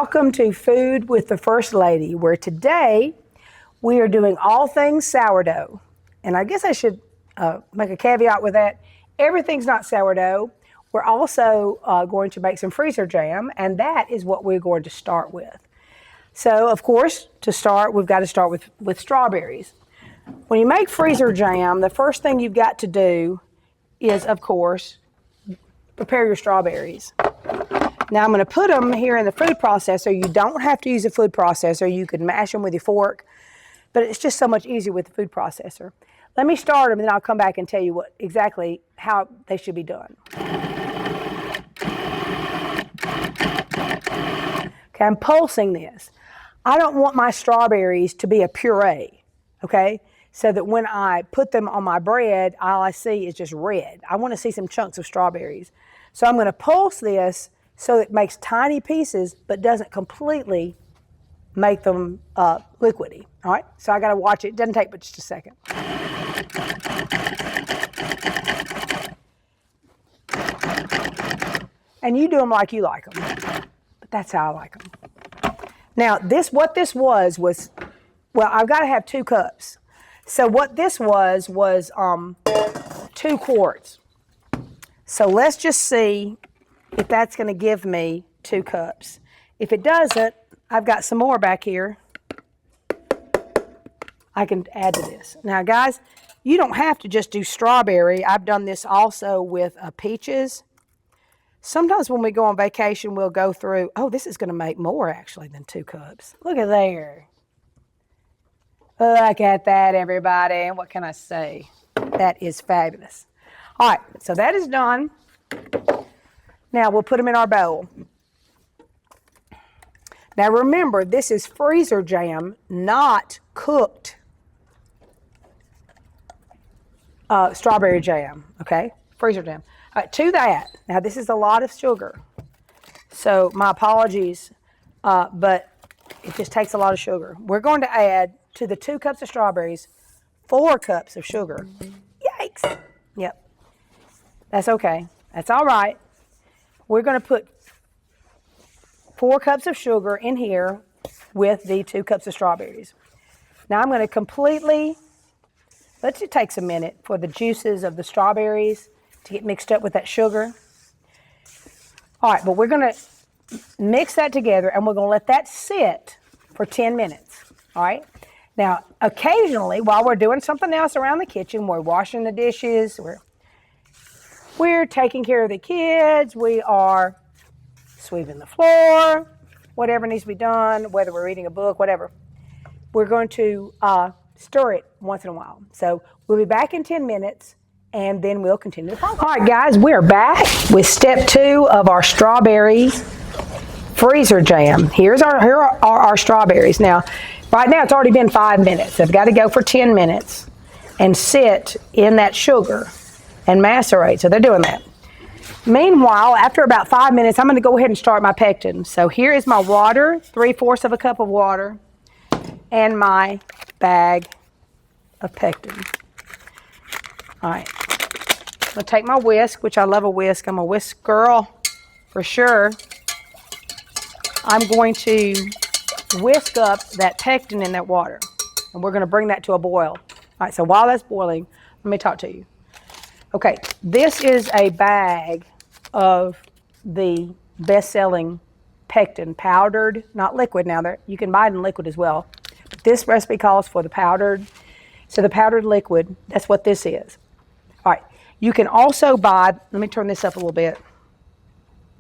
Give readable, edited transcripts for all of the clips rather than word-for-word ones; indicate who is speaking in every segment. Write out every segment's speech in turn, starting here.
Speaker 1: Welcome to Food with the First Lady, where today we are doing all things sourdough. And I guess I should make a caveat with that. Everything's not sourdough. We're also going to make some freezer jam, and that is what we're going to start with. So, of course, to start, we've got to start with strawberries. When you make freezer jam, the first thing you've got to do is, of course, prepare your strawberries. Now I'm going to put them here in the food processor. You don't have to use a food processor. You could mash them with your fork, but it's just so much easier with the food processor. Let me start them, and then I'll come back and tell you exactly how they should be done. Okay, I'm pulsing this. I don't want my strawberries to be a puree, okay? So that when I put them on my bread, all I see is just red. I want to see some chunks of strawberries. So I'm going to pulse this so it makes tiny pieces, but doesn't completely make them liquidy. All right, so I got to watch it. It doesn't take but just a second. And you do them like you like them, but that's how I like them. Now, what this was, well, I've got to have 2 cups. So what this was 2 quarts. So let's just see if that's going to give me 2 cups. If it doesn't, I've got some more back here I can add to this. Now, guys, you don't have to just do strawberry. I've done this also with peaches. Sometimes when we go on vacation, we'll go through, oh, this is going to make more actually than 2 cups. Look at there. Look at that, everybody. What can I say? That is fabulous. All right, so that is done. Now we'll put them in our bowl. Now remember, this is freezer jam, not cooked strawberry jam, okay? Freezer jam. All right, to that, now this is a lot of sugar. So my apologies, but it just takes a lot of sugar. We're going to add to the 2 cups of strawberries, 4 cups of sugar. Yikes. Yep. That's okay. That's all right. We're going to put 4 cups of sugar in here with the 2 cups of strawberries. Now I'm going to completely, let it take a minute for the juices of the strawberries to get mixed up with that sugar. All right, but we're going to mix that together, and we're going to let that sit for 10 minutes. All right. Now, occasionally, while we're doing something else around the kitchen, we're washing the dishes, we're taking care of the kids, we are sweeping the floor, whatever needs to be done, whether we're reading a book, whatever. We're going to stir it once in a while. So we'll be back in 10 minutes, and then we'll continue the process. All right, guys, we're back with step 2 of our strawberry freezer jam. Here are our strawberries. Now, right now it's already been 5 minutes. They've got to go for 10 minutes and sit in that sugar and macerate. So they're doing that. Meanwhile, after about 5 minutes, I'm going to go ahead and start my pectin. So here is my water, 3/4 of a cup of water, and my bag of pectin. All right. I'm going to take my whisk, which I love a whisk. I'm a whisk girl for sure. I'm going to whisk up that pectin in that water, and we're going to bring that to a boil. All right, so while that's boiling, let me talk to you. Okay, this is a bag of the best-selling pectin, powdered, not liquid. Now, you can buy it in liquid as well. But this recipe calls for the powdered. So the powdered liquid, that's what this is. All right, you can also buy, let me turn this up a little bit.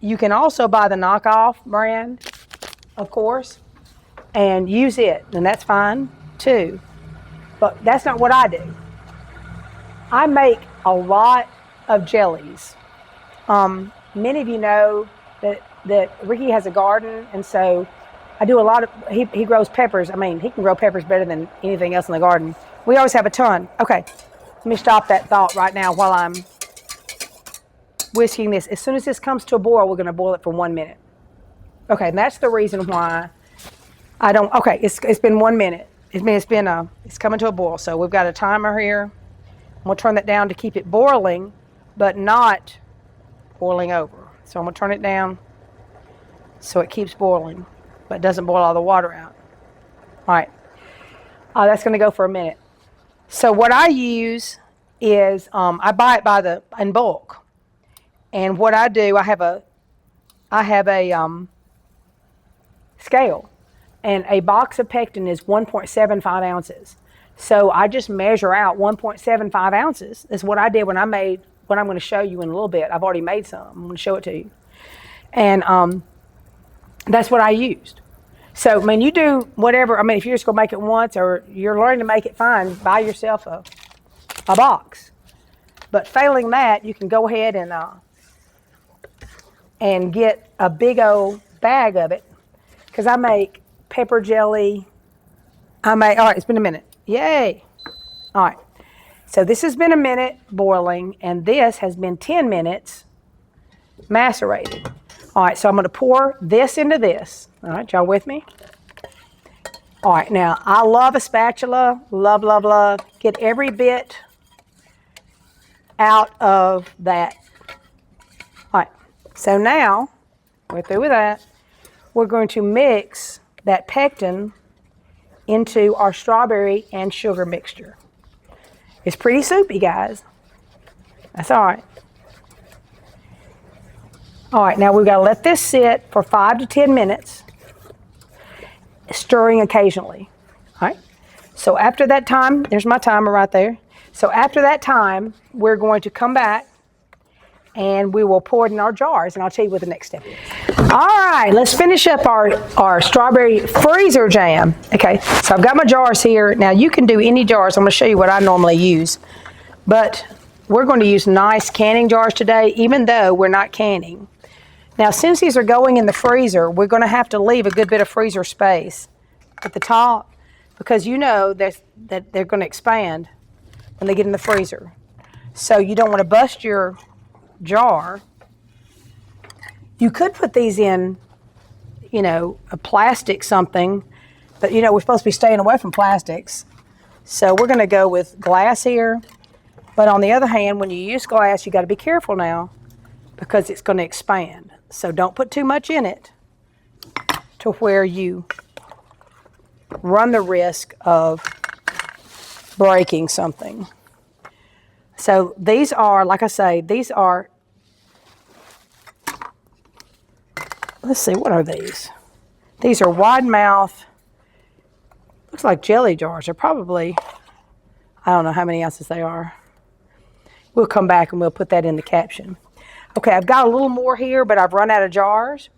Speaker 1: You can also buy the knockoff brand, of course, and use it, and that's fine too. But that's not what I do. I make a lot of jellies. Many of you know that Ricky has a garden, and so I do a lot of, he grows peppers. I mean, he can grow peppers better than anything else in the garden. We always have a ton. Okay, let me stop that thought right now while I'm whisking this. As soon as this comes to a boil, we're going to boil it for 1 minute. Okay, and that's the reason why I don't, okay, it's been 1 minute. It's coming to a boil. So we've got a timer here. We'll turn that down to keep it boiling, but not boiling over. So I'm going to turn it down so it keeps boiling. but it doesn't boil all the water out. All right, that's going to go for a minute. So what I use is I buy it in bulk, and what I do, I have a scale, and a box of pectin is 1.75 ounces. So I just measure out 1.75 ounces. That's what I did when I made what I'm going to show you in a little bit. I've already made some. I'm going to show it to you, and that's what I used. So, I mean, you do whatever. I mean, if you're just going to make it once or you're learning to make it, fine, buy yourself a box. But failing that, you can go ahead and get a big old bag of it. Because I make pepper jelly. All right, it's been a minute. Yay. All right. So this has been a minute boiling, and this has been 10 minutes macerated. All right, so I'm going to pour this into this. All right, y'all with me? All right, now, I love a spatula. Love, love, love. Get every bit out of that. All right, so now, we're through with that. We're going to mix that pectin into our strawberry and sugar mixture. It's pretty soupy, guys. That's all right. All right, now we've got to let this sit for 5 to 10 minutes, stirring occasionally. All right, so after that time, there's my timer right there. So after that time, we're going to come back and we will pour it in our jars, and I'll tell you what the next step is. All right, let's finish up our strawberry freezer jam. Okay, so I've got my jars here. Now you can do any jars. I'm going to show you what I normally use, but we're going to use nice canning jars today, even though we're not canning. Now, since these are going in the freezer, we're going to have to leave a good bit of freezer space at the top, because you know that they're going to expand when they get in the freezer. So you don't want to bust your jar. You could put these in, a plastic something, but we're supposed to be staying away from plastics. So we're going to go with glass here. But on the other hand, when you use glass, you got to be careful now, because it's going to expand. So don't put too much in it to where you run the risk of breaking something. So these are, like I say, let's see, what are these? These are wide mouth, looks like jelly jars. They're probably, I don't know how many ounces they are. We'll come back and we'll put that in the caption. Okay, I've got a little more here, but I've run out of jars.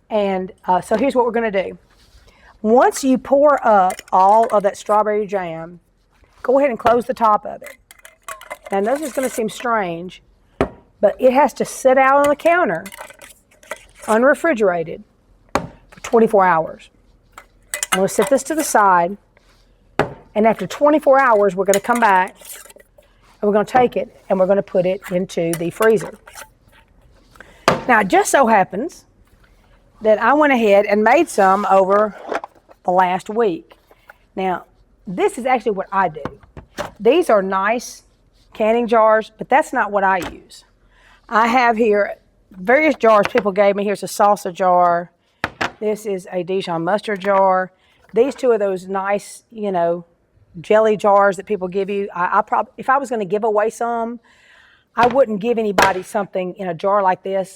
Speaker 1: And so here's what we're going to do. Once you pour up all of that strawberry jam, go ahead and close the top of it. Now, I know this is going to seem strange, but it has to sit out on the counter, unrefrigerated, for 24 hours. I'm going to set this to the side, and after 24 hours, we're going to come back, and we're going to take it, and we're going to put it into the freezer. Now, it just so happens that I went ahead and made some over the last week. Now, this is actually what I do. These are nice canning jars, but that's not what I use. I have here various jars people gave me. Here's a salsa jar. This is a Dijon mustard jar. These two are those nice, jelly jars that people give you. I probably, if I was going to give away some, I wouldn't give anybody something in a jar like this.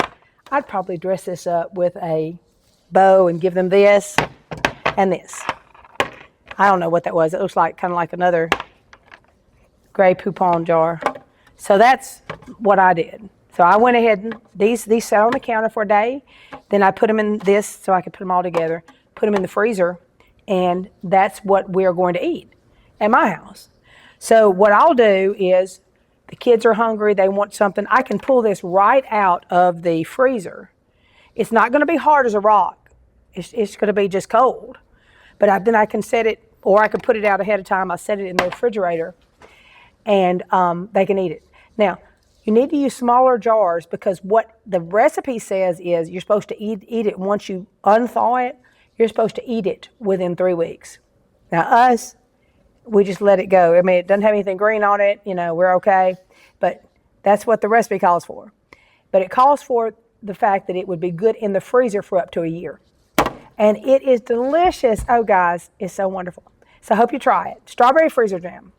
Speaker 1: I'd probably dress this up with a bow and give them this and this. I don't know what that was. It looks like kind of like another Grey Poupon jar. So that's what I did. So I went ahead and these sat on the counter for a day. Then I put them in this so I could put them all together, put them in the freezer, and that's what we're going to eat at my house. So what I'll do is, the kids are hungry, they want something, I can pull this right out of the freezer. It's not going to be hard as a rock. It's going to be just cold. But then I can set it, or I can put it out ahead of time. I set it in the refrigerator, and they can eat it. Now, you need to use smaller jars, because what the recipe says is you're supposed to eat it once you unthaw it. You're supposed to eat it within 3 weeks. Now, us, we just let it go. I mean, it doesn't have anything green on it. We're okay. But that's what the recipe calls for. But it calls for the fact that it would be good in the freezer for up to a year. And it is delicious. Oh, guys, it's so wonderful. So I hope you try it. Strawberry freezer jam.